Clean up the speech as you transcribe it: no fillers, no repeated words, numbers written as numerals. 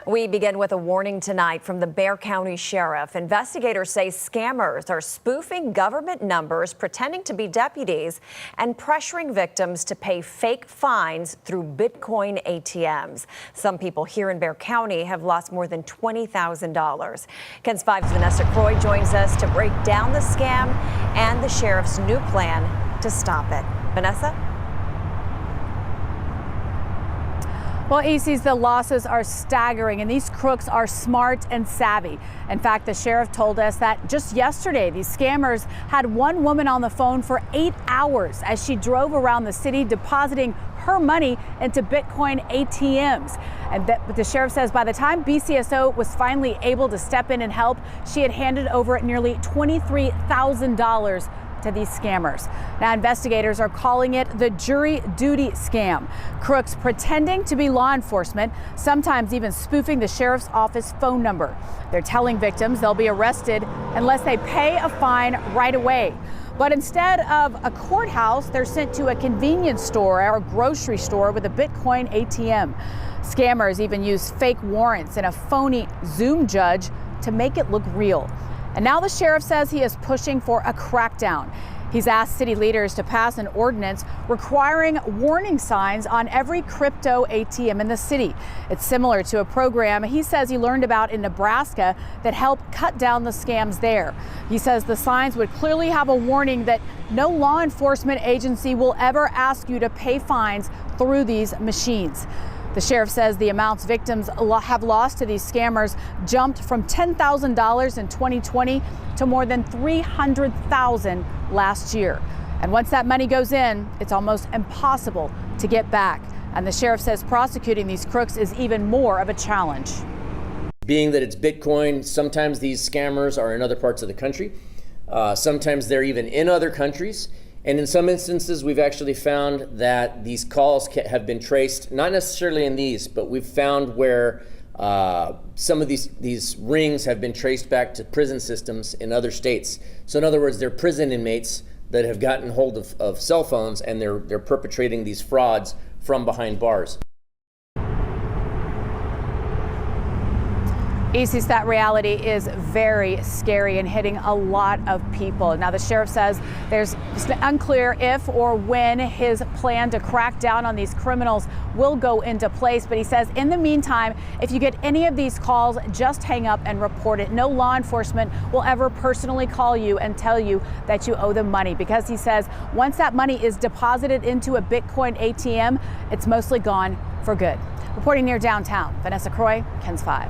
We begin with a warning tonight from the Bexar County Sheriff. Investigators say scammers are spoofing government numbers, pretending to be deputies, and pressuring victims to pay fake fines through Bitcoin ATMs. Some people here in Bexar County have lost more than $20,000. KENS 5's Vanessa Croy joins us to break down the scam and the sheriff's new plan to stop it. Vanessa? Well, ECs, the losses are staggering, and these crooks are smart and savvy. In fact, the sheriff told us that just yesterday, these scammers had one woman on the phone for 8 hours as she drove around the city depositing her money into Bitcoin ATMs. But the sheriff says by the time BCSO was finally able to step in and help, she had handed over nearly $23,000 to these scammers. Now, investigators are calling it the jury duty scam. Crooks pretending to be law enforcement, sometimes even spoofing the sheriff's office phone number. They're telling victims they'll be arrested unless they pay a fine right away. But instead of a courthouse, they're sent to a convenience store or a grocery store with a Bitcoin ATM. Scammers even use fake warrants and a phony Zoom judge to make it look real. And now the sheriff says he is pushing for a crackdown. He's asked city leaders to pass an ordinance requiring warning signs on every crypto ATM in the city. It's similar to a program he says he learned about in Nebraska that helped cut down the scams there. He says the signs would clearly have a warning that no law enforcement agency will ever ask you to pay fines through these machines. The sheriff says the amounts victims have lost to these scammers jumped from $10,000 in 2020 to more than $300,000 last year. And once that money goes in, it's almost impossible to get back. And the sheriff says prosecuting these crooks is even more of a challenge. Being that it's Bitcoin, sometimes these scammers are in other parts of the country. Sometimes they're even in other countries. And in some instances, we've actually found that these calls have been traced, not necessarily in these, but we've found where some of these rings have been traced back to prison systems in other states. So in other words, they're prison inmates that have gotten hold of cell phones, and they're perpetrating these frauds from behind bars. ECs, that reality is very scary and hitting a lot of people. Now, the sheriff says there's unclear if or when his plan to crack down on these criminals will go into place. But he says in the meantime, if you get any of these calls, just hang up and report it. No law enforcement will ever personally call you and tell you that you owe them money, because he says once that money is deposited into a Bitcoin ATM, it's mostly gone for good. Reporting near downtown, Vanessa Croy, KENS 5.